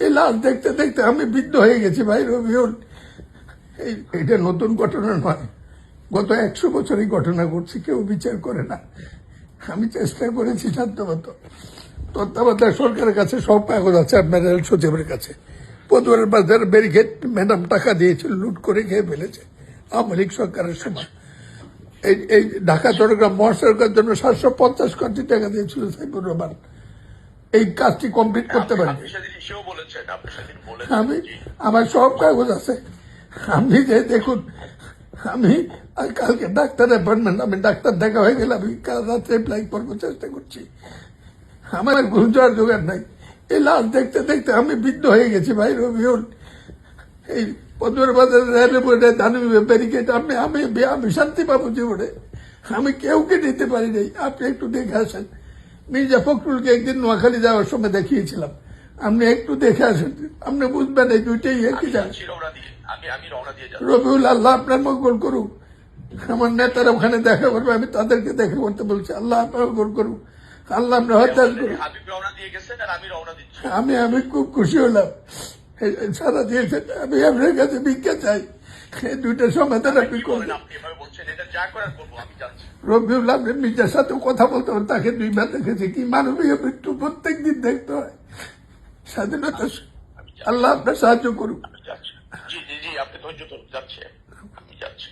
এই লাশ দেখতে দেখতে আমি বিদ্ধ হয়ে গেছি ভাই রবিউল। এটা নতুন ঘটনা নয়, গত 100 বছর এই ঘটনা ঘটছে, কেউ বিচার করে না। আমি চেষ্টা করেছি সাধ্যমতো। তত্ত্বাবধায়ক সরকারের কাছে সব কাগজ আছে, আপনার রেল সচিবের কাছে। পদুয়ারের বাজার ব্যারিকেড ম্যাডাম টাকা দিয়েছিল, লুট করে খেয়ে ফেলেছে আওয়ামী লীগ সরকারের সময়। এই ঢাকা চট্টগ্রাম মহাসড়কের জন্য 750 কোটি টাকা দিয়েছিল সাইফুর রহমান। এই কাজটি কমপ্লিট করতে পারি। আমি আমার সব কাগজ আছে। আপনি যে দেখুন, আমি কালকে ডাক্তার অ্যাপয়েন্টমেন্ট, আমি ডাক্তার দেখা হয়ে গেলে আমি কাল রাত্রে অ্যাপ্লাই করবো, চেষ্টা করছি। আমার ঘুম যাওয়ার জোগাড় নাই। এই লাশ দেখতে দেখতে আমি বিদ্ধ হয়ে গেছি ভাই রবিউল। এই পদুয়ার বাজার রেলওয়ে দানবী ব্যারিকেড আমি শান্তি পাবো জীবনে। আমি কেউকে নিতে পারি নাই। আপনি একটু দেখে আসেন। মির্জা ফখরুলকে একদিন নোয়াখালী যাওয়ার সময় দেখিয়েছিলাম, আপনি একটু দেখে আসেন, আপনি বুঝবেন এই দুইটাই একই জায়গা। রবিউল, আল্লাহ আপনার মঙ্গল করুক। আমার নেতারা ওখানে দেখা করবে, আমি তাদেরকে দেখা করতে বলছি। আল্লাহ আপনার মঙ্গল করুক, আল্লাহ আপনার হত্যা করুক। আমি খুব খুশি হলাম, সারা দিয়েছে। আমি আপনার কাছে ভিক্ষা চাই, এই দুইটা সমাধান আপনি করবেন। রবিউল, আপনি মির্জার সাথে কথা বলতে হবে, তাকে 2 বার দেখেছি। কি মানবীয় মৃত্যু প্রত্যেক দিন দেখতে হয়। স্বাধীনতা, আল্লাহ আপনার সাহায্য করুক। জি জি জি, আপনি ধৈর্য ধরুন, যাচ্ছে, আমি যাচ্ছি।